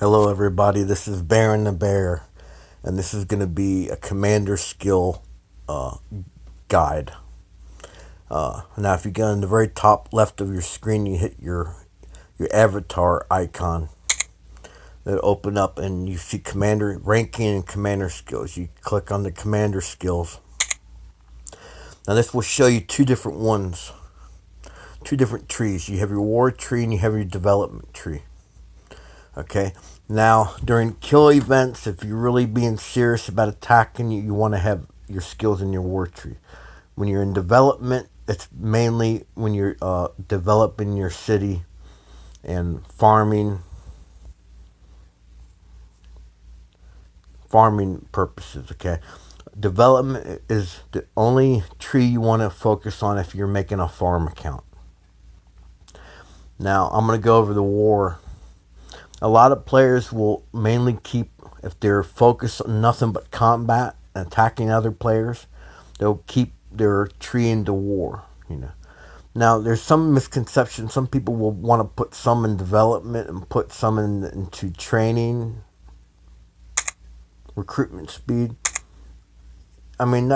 Hello, everybody. This is Baron the Bear, and this is going to be a commander skill uh, guide. Now, if you go in the very top left of your screen, you hit your avatar icon. It'll open up, and you see commander ranking and commander skills. You click on the commander skills. Now, this will show you two different ones, two different trees. You have your war tree and you have your development tree. Okay. Now, during kill events, if you're really being serious about attacking, you want to have your skills in your war tree. When you're in development, it's mainly when you're developing your city and farming purposes. Okay. Development is the only tree you want to focus on if you're making a farm account. Now, I'm going to go over the war. A lot of players will mainly keep, if they're focused on nothing but combat and attacking other players, they'll keep their tree into war. Now, there's some misconception. Some people will want to put some in development and put some into training, recruitment speed. I mean,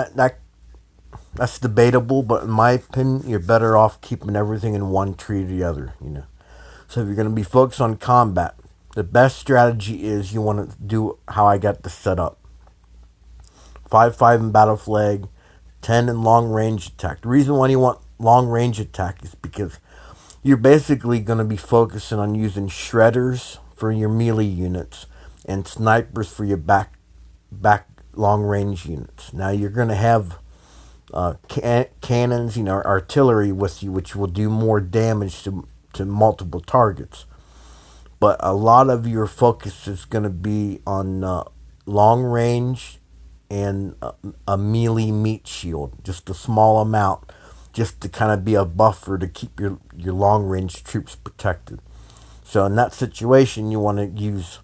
that's debatable, but in my opinion, you're better off keeping everything in one tree or the other. So if you're going to be focused on combat, the best strategy is you want to do how I got this set up. 5-5 in battle flag, 10 in long range attack. The reason why you want long range attack is because you're basically going to be focusing on using shredders for your melee units and snipers for your back long range units. Now you're going to have cannons, artillery with you, which will do more damage to multiple targets. But a lot of your focus is going to be on long range and a melee meat shield, just a small amount, just to kind of be a buffer to keep your long range troops protected. So in that situation, you want to use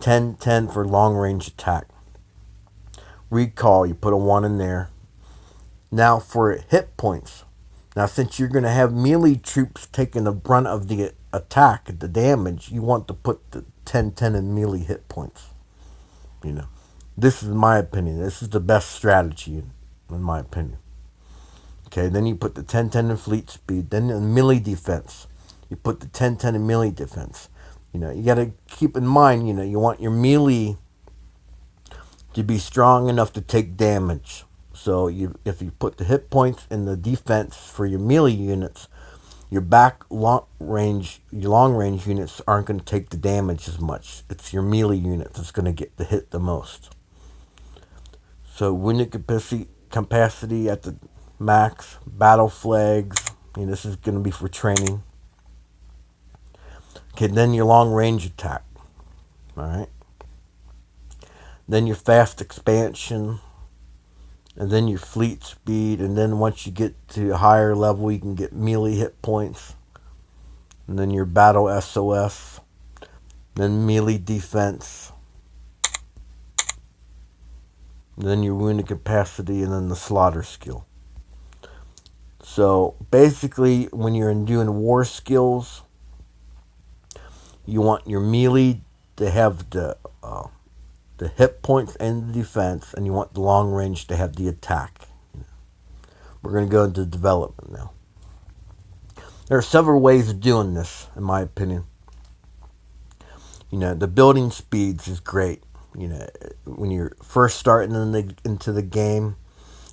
10-10 for long range attack. Recall, you put a 1 in there. Now for hit points. Now, since you're going to have melee troops taking the brunt of the attack, the damage, you want to put the 10-10 in melee hit points. This is my opinion. This is the best strategy, in my opinion. Okay, then you put the 10-10 in fleet speed. Then in melee defense, you put the 10-10 in melee defense. You got to keep in mind, you want your melee to be strong enough to take damage. So if you put the hit points in the defense for your melee units, your long range units aren't going to take the damage as much. It's your melee units that's going to get the hit the most. So wounded capacity at the max, battle flags. This is going to be for training. Okay, then your long range attack. All right. Then your fast expansion. And then your fleet speed, and then once you get to a higher level, you can get melee hit points. And then your battle SOS. Then melee defense. And then your wounded capacity, and then the slaughter skill. So basically, when you're doing war skills, you want your melee to have the hit points and the defense, and you want the long range to have the attack. We're going to go into development now. There are several ways of doing this, in my opinion. The building speeds is great. When you're first starting into the game,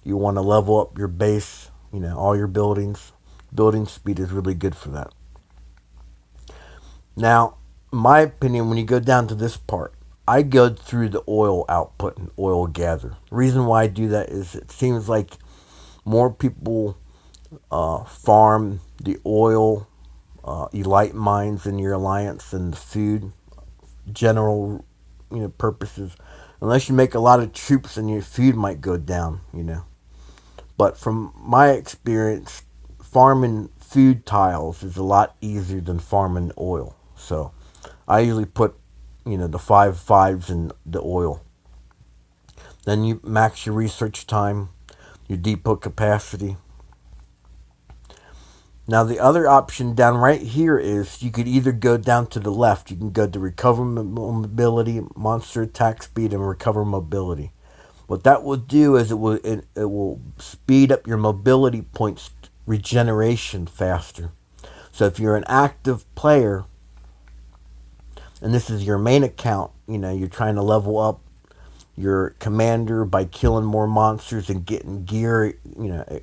you want to level up your base, all your buildings. Building speed is really good for that. Now, in my opinion, when you go down to this part, I go through the oil output and oil gather. The reason why I do that is it seems like more people farm the oil elite mines in your alliance than the food general purposes. Unless you make a lot of troops, and your food might go down. But from my experience, farming food tiles is a lot easier than farming oil. So I usually put the 5/5s in the oil. Then you max your research time, your depot capacity. Now the other option down right here is you could either go down to the left. You can go to recover mobility, monster attack speed, and recover mobility. What that will do is it will speed up your mobility points regeneration faster. So if you're an active player and this is your main account, you're trying to level up your commander by killing more monsters and getting gear,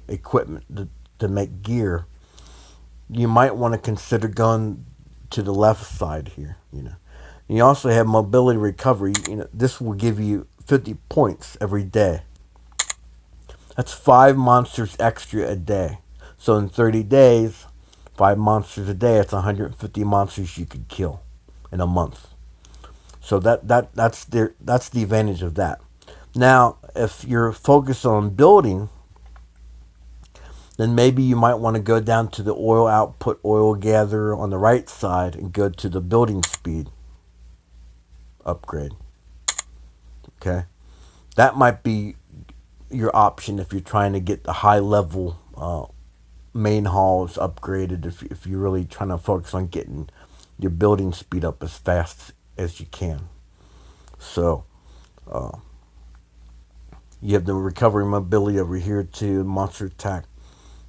equipment to make gear, you might want to consider going to the left side here. You also have mobility recovery. This will give you 50 points every day. That's 5 monsters extra a day. So in 30 days, 5 monsters a day, it's 150 monsters you could kill in a month. So that's the advantage of that. Now, if you're focused on building, then maybe you might want to go down to the oil output, oil gather on the right side and go to the building speed upgrade. Okay, that might be your option if you're trying to get the high level main halls upgraded. If you're really trying to focus on getting your building speed up as fast as you can. So you have the recovery mobility over here too, monster attack.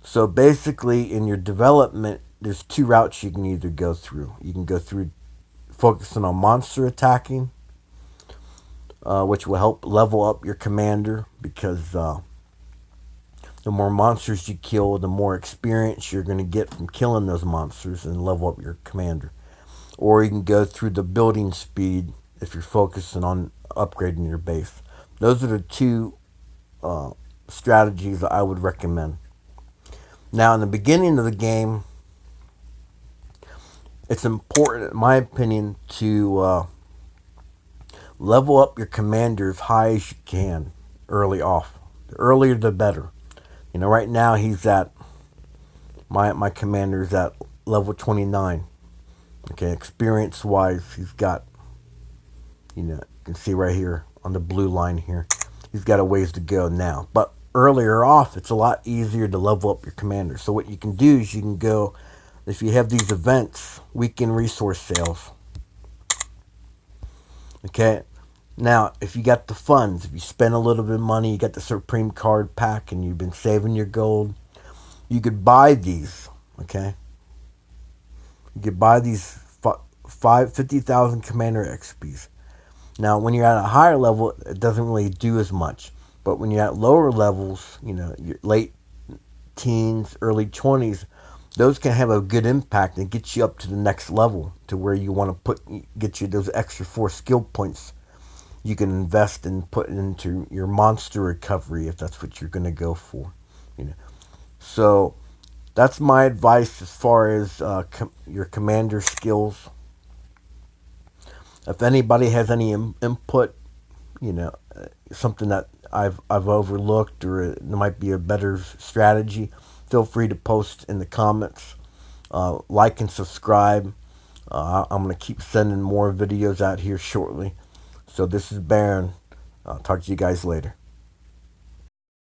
So basically, in your development, there's 2 routes you can either go through. You can go through focusing on monster attacking, which will help level up your commander because the more monsters you kill, the more experience you're going to get from killing those monsters and level up your commander. Or you can go through the building speed if you're focusing on upgrading your base. Those are the 2 strategies that I would recommend. Now, in the beginning of the game, it's important, in my opinion, to level up your commander as high as you can early off. The earlier, the better. Right now he's at my commander's at level 29. Okay, experience-wise, he's got, you can see right here on the blue line here, he's got a ways to go now. But earlier off, it's a lot easier to level up your commander. So what you can do is you can go, if you have these events, weekend resource sales. Okay, now if you got the funds, if you spend a little bit of money, you got the Supreme Card pack, and you've been saving your gold, you could buy these. Okay, you could buy these 50,000 commander XPs. Now, when you're at a higher level, it doesn't really do as much. But when you're at lower levels, your late teens, early 20s, those can have a good impact and get you up to the next level to where you want to get you those extra 4 skill points you can invest and put into your monster recovery if that's what you're going to go for. So that's my advice as far as your commander skills. If anybody has any input, something that I've overlooked or there might be a better strategy, feel free to post in the comments. Like and subscribe. I'm going to keep sending more videos out here shortly. So this is Baron. I'll talk to you guys later.